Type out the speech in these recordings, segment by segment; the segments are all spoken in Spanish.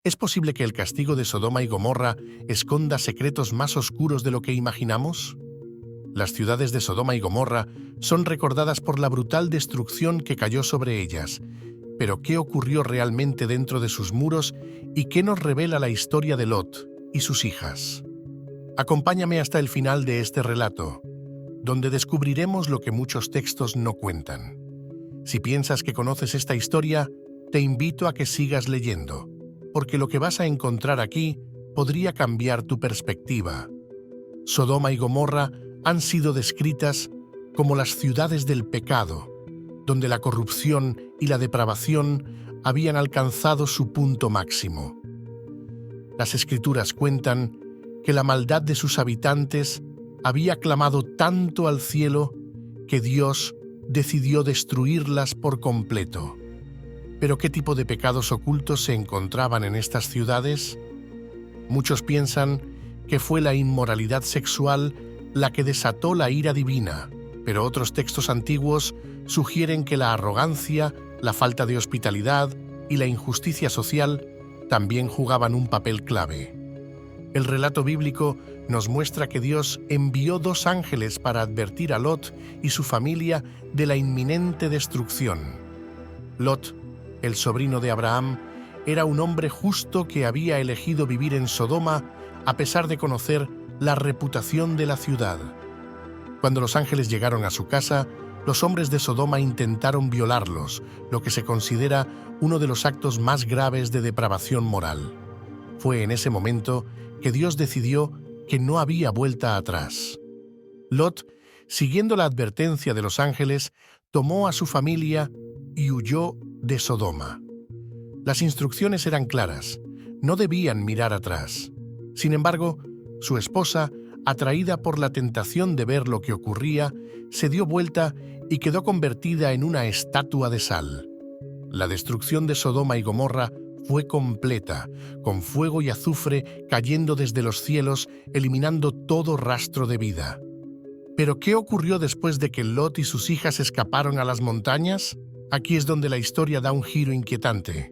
¿Es posible que el castigo de Sodoma y Gomorra esconda secretos más oscuros de lo que imaginamos? Las ciudades de Sodoma y Gomorra son recordadas por la brutal destrucción que cayó sobre ellas. Pero ¿qué ocurrió realmente dentro de sus muros y qué nos revela la historia de Lot y sus hijas? Acompáñame hasta el final de este relato, donde descubriremos lo que muchos textos no cuentan. Si piensas que conoces esta historia, te invito a que sigas leyendo, porque lo que vas a encontrar aquí podría cambiar tu perspectiva. Sodoma y Gomorra han sido descritas como las ciudades del pecado, donde la corrupción y la depravación habían alcanzado su punto máximo. Las Escrituras cuentan que la maldad de sus habitantes había clamado tanto al cielo que Dios decidió destruirlas por completo. ¿Pero qué tipo de pecados ocultos se encontraban en estas ciudades? Muchos piensan que fue la inmoralidad sexual la que desató la ira divina, pero otros textos antiguos sugieren que la arrogancia, la falta de hospitalidad y la injusticia social también jugaban un papel clave. El relato bíblico nos muestra que Dios envió 2 ángeles para advertir a Lot y su familia de la inminente destrucción. Lot, el sobrino de Abraham, era un hombre justo que había elegido vivir en Sodoma a pesar de conocer la reputación de la ciudad. Cuando los ángeles llegaron a su casa, los hombres de Sodoma intentaron violarlos, lo que se considera uno de los actos más graves de depravación moral. Fue en ese momento que Dios decidió que no había vuelta atrás. Lot, siguiendo la advertencia de los ángeles, tomó a su familia y huyó de Sodoma. Las instrucciones eran claras, no debían mirar atrás. Sin embargo, su esposa, atraída por la tentación de ver lo que ocurría, se dio vuelta y quedó convertida en una estatua de sal. La destrucción de Sodoma y Gomorra fue completa, con fuego y azufre cayendo desde los cielos, eliminando todo rastro de vida. ¿Pero qué ocurrió después de que Lot y sus hijas escaparon a las montañas? Aquí es donde la historia da un giro inquietante.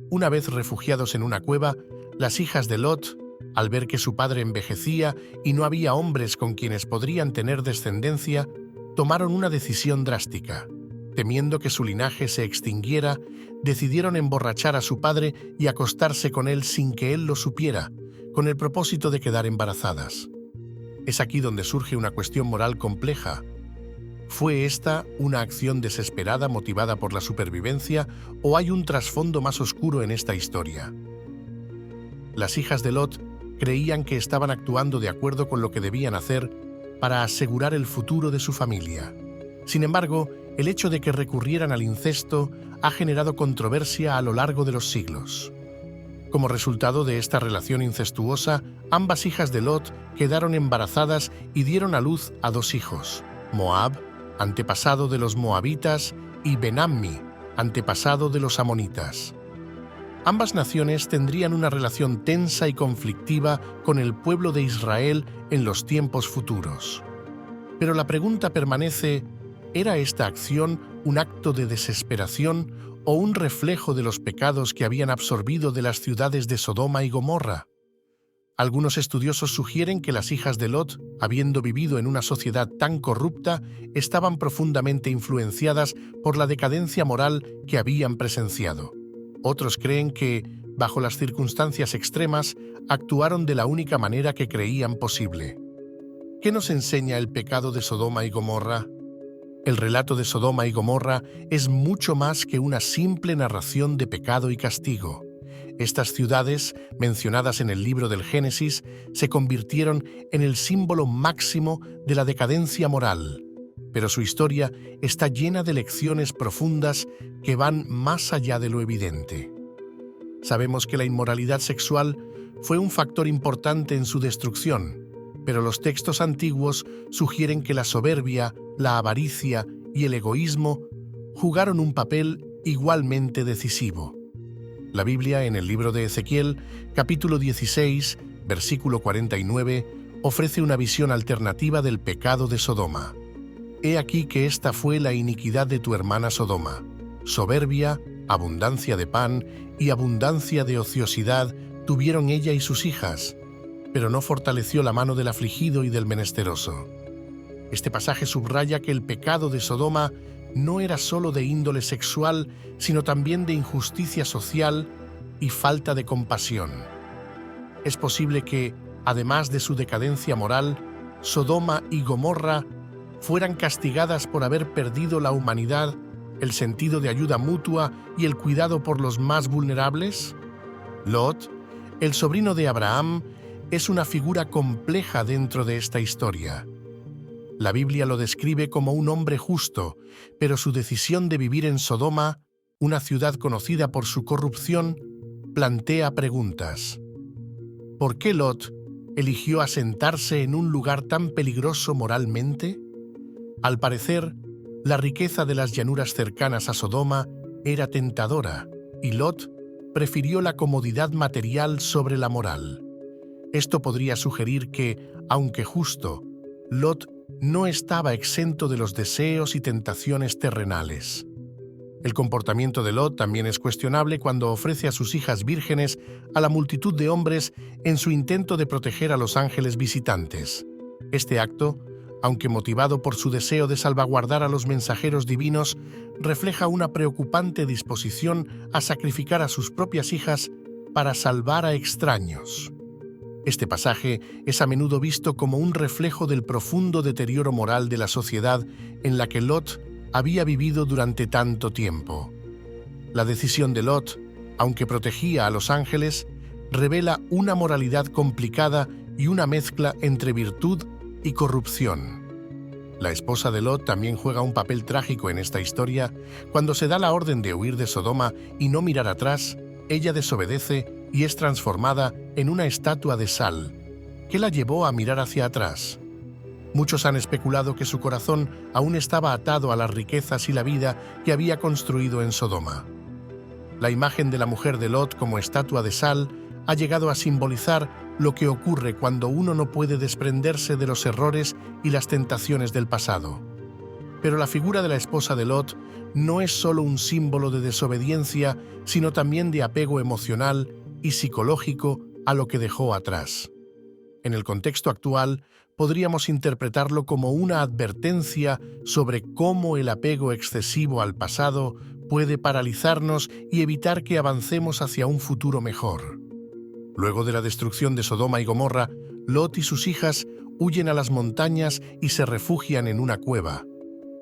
Una vez refugiados en una cueva, las hijas de Lot, al ver que su padre envejecía y no había hombres con quienes podrían tener descendencia, tomaron una decisión drástica. Temiendo que su linaje se extinguiera, decidieron emborrachar a su padre y acostarse con él sin que él lo supiera, con el propósito de quedar embarazadas. Es aquí donde surge una cuestión moral compleja. ¿Fue esta una acción desesperada motivada por la supervivencia o hay un trasfondo más oscuro en esta historia? Las hijas de Lot creían que estaban actuando de acuerdo con lo que debían hacer para asegurar el futuro de su familia. Sin embargo, el hecho de que recurrieran al incesto ha generado controversia a lo largo de los siglos. Como resultado de esta relación incestuosa, ambas hijas de Lot quedaron embarazadas y dieron a luz a 2 hijos, Moab, antepasado de los moabitas, y Ben-Ammi, antepasado de los amonitas. Ambas naciones tendrían una relación tensa y conflictiva con el pueblo de Israel en los tiempos futuros. Pero la pregunta permanece: ¿era esta acción un acto de desesperación o un reflejo de los pecados que habían absorbido de las ciudades de Sodoma y Gomorra? Algunos estudiosos sugieren que las hijas de Lot, habiendo vivido en una sociedad tan corrupta, estaban profundamente influenciadas por la decadencia moral que habían presenciado. Otros creen que, bajo las circunstancias extremas, actuaron de la única manera que creían posible. ¿Qué nos enseña el pecado de Sodoma y Gomorra? El relato de Sodoma y Gomorra es mucho más que una simple narración de pecado y castigo. Estas ciudades, mencionadas en el libro del Génesis, se convirtieron en el símbolo máximo de la decadencia moral. Pero su historia está llena de lecciones profundas que van más allá de lo evidente. Sabemos que la inmoralidad sexual fue un factor importante en su destrucción, pero los textos antiguos sugieren que la soberbia, la avaricia y el egoísmo jugaron un papel igualmente decisivo. La Biblia, en el libro de Ezequiel, capítulo 16, versículo 49, ofrece una visión alternativa del pecado de Sodoma. He aquí que esta fue la iniquidad de tu hermana Sodoma, soberbia, Abundancia de pan y abundancia de ociosidad tuvieron ella y sus hijas, pero no fortaleció la mano del afligido y del menesteroso. Este pasaje subraya que el pecado de Sodoma no era solo de índole sexual, sino también de injusticia social y falta de compasión. Es posible que, además de su decadencia moral, Sodoma y Gomorra fueran castigadas por haber perdido la humanidad, el sentido de ayuda mutua y el cuidado por los más vulnerables. Lot, el sobrino de Abraham, es una figura compleja dentro de esta historia. La Biblia lo describe como un hombre justo, pero su decisión de vivir en Sodoma, una ciudad conocida por su corrupción, plantea preguntas. ¿Por qué Lot eligió asentarse en un lugar tan peligroso moralmente? Al parecer, la riqueza de las llanuras cercanas a Sodoma era tentadora, y Lot prefirió la comodidad material sobre la moral. Esto podría sugerir que, aunque justo, Lot no estaba exento de los deseos y tentaciones terrenales. El comportamiento de Lot también es cuestionable cuando ofrece a sus hijas vírgenes a la multitud de hombres en su intento de proteger a los ángeles visitantes. Este acto, aunque motivado por su deseo de salvaguardar a los mensajeros divinos, refleja una preocupante disposición a sacrificar a sus propias hijas para salvar a extraños. Este pasaje es a menudo visto como un reflejo del profundo deterioro moral de la sociedad en la que Lot había vivido durante tanto tiempo. La decisión de Lot, aunque protegía a los ángeles, revela una moralidad complicada y una mezcla entre virtud y corrupción. La esposa de Lot también juega un papel trágico en esta historia. Cuando se da la orden de huir de Sodoma y no mirar atrás, ella desobedece y es transformada en una estatua de sal. ¿Qué la llevó a mirar hacia atrás? Muchos han especulado que su corazón aún estaba atado a las riquezas y la vida que había construido en Sodoma. La imagen de la mujer de Lot como estatua de sal ha llegado a simbolizar lo que ocurre cuando uno no puede desprenderse de los errores y las tentaciones del pasado. Pero la figura de la esposa de Lot no es solo un símbolo de desobediencia, sino también de apego emocional y psicológico a lo que dejó atrás. En el contexto actual, podríamos interpretarlo como una advertencia sobre cómo el apego excesivo al pasado puede paralizarnos y evitar que avancemos hacia un futuro mejor. Luego de la destrucción de Sodoma y Gomorra, Lot y sus hijas huyen a las montañas y se refugian en una cueva.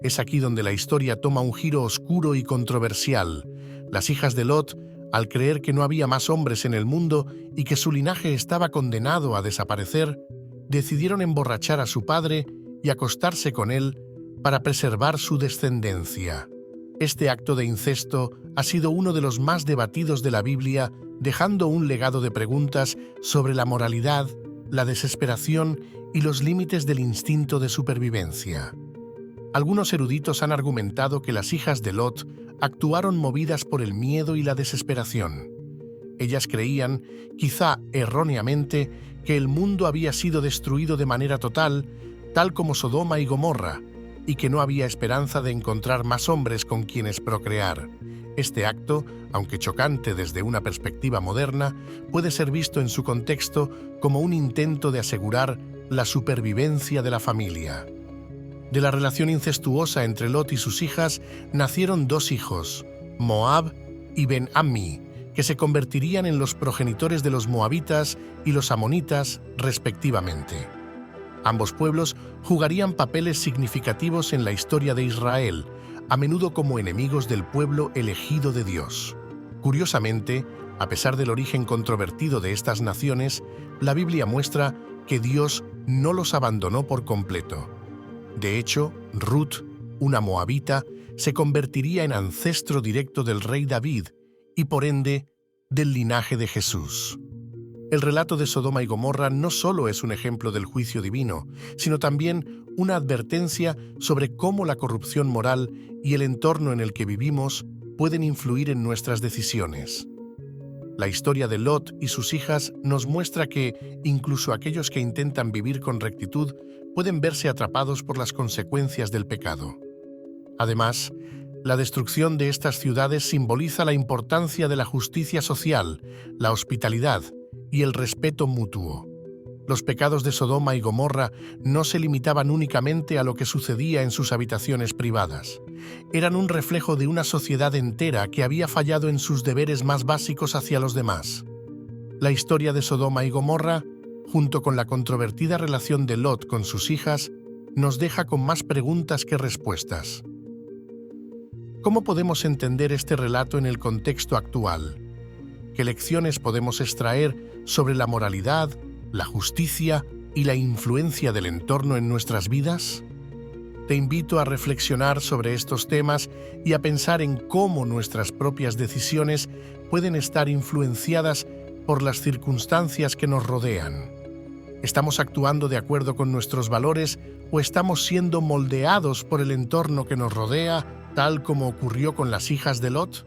Es aquí donde la historia toma un giro oscuro y controversial. Las hijas de Lot, al creer que no había más hombres en el mundo y que su linaje estaba condenado a desaparecer, decidieron emborrachar a su padre y acostarse con él para preservar su descendencia. Este acto de incesto ha sido uno de los más debatidos de la Biblia, dejando un legado de preguntas sobre la moralidad, la desesperación y los límites del instinto de supervivencia. Algunos eruditos han argumentado que las hijas de Lot actuaron movidas por el miedo y la desesperación. Ellas creían, quizá erróneamente, que el mundo había sido destruido de manera total, tal como Sodoma y Gomorra, y que no había esperanza de encontrar más hombres con quienes procrear. Este acto, aunque chocante desde una perspectiva moderna, puede ser visto en su contexto como un intento de asegurar la supervivencia de la familia. De la relación incestuosa entre Lot y sus hijas nacieron dos hijos, Moab y Ben-Ammi, que se convertirían en los progenitores de los moabitas y los amonitas, respectivamente. Ambos pueblos jugarían papeles significativos en la historia de Israel, a menudo como enemigos del pueblo elegido de Dios. Curiosamente, a pesar del origen controvertido de estas naciones, la Biblia muestra que Dios no los abandonó por completo. De hecho, Ruth, una moabita, se convertiría en ancestro directo del rey David y, por ende, del linaje de Jesús. El relato de Sodoma y Gomorra no solo es un ejemplo del juicio divino, sino también una advertencia sobre cómo la corrupción moral y el entorno en el que vivimos pueden influir en nuestras decisiones. La historia de Lot y sus hijas nos muestra que incluso aquellos que intentan vivir con rectitud pueden verse atrapados por las consecuencias del pecado. Además, La destrucción de estas ciudades simboliza la importancia de la justicia social, la hospitalidad y el respeto mutuo. Los pecados de Sodoma y Gomorra no se limitaban únicamente a lo que sucedía en sus habitaciones privadas. Eran un reflejo de una sociedad entera que había fallado en sus deberes más básicos hacia los demás. La historia de Sodoma y Gomorra, junto con la controvertida relación de Lot con sus hijas, nos deja con más preguntas que respuestas. ¿Cómo podemos entender este relato en el contexto actual? ¿Qué lecciones podemos extraer sobre la moralidad, la justicia y la influencia del entorno en nuestras vidas? Te invito a reflexionar sobre estos temas y a pensar en cómo nuestras propias decisiones pueden estar influenciadas por las circunstancias que nos rodean. ¿Estamos actuando de acuerdo con nuestros valores o estamos siendo moldeados por el entorno que nos rodea, tal como ocurrió con las hijas de Lot?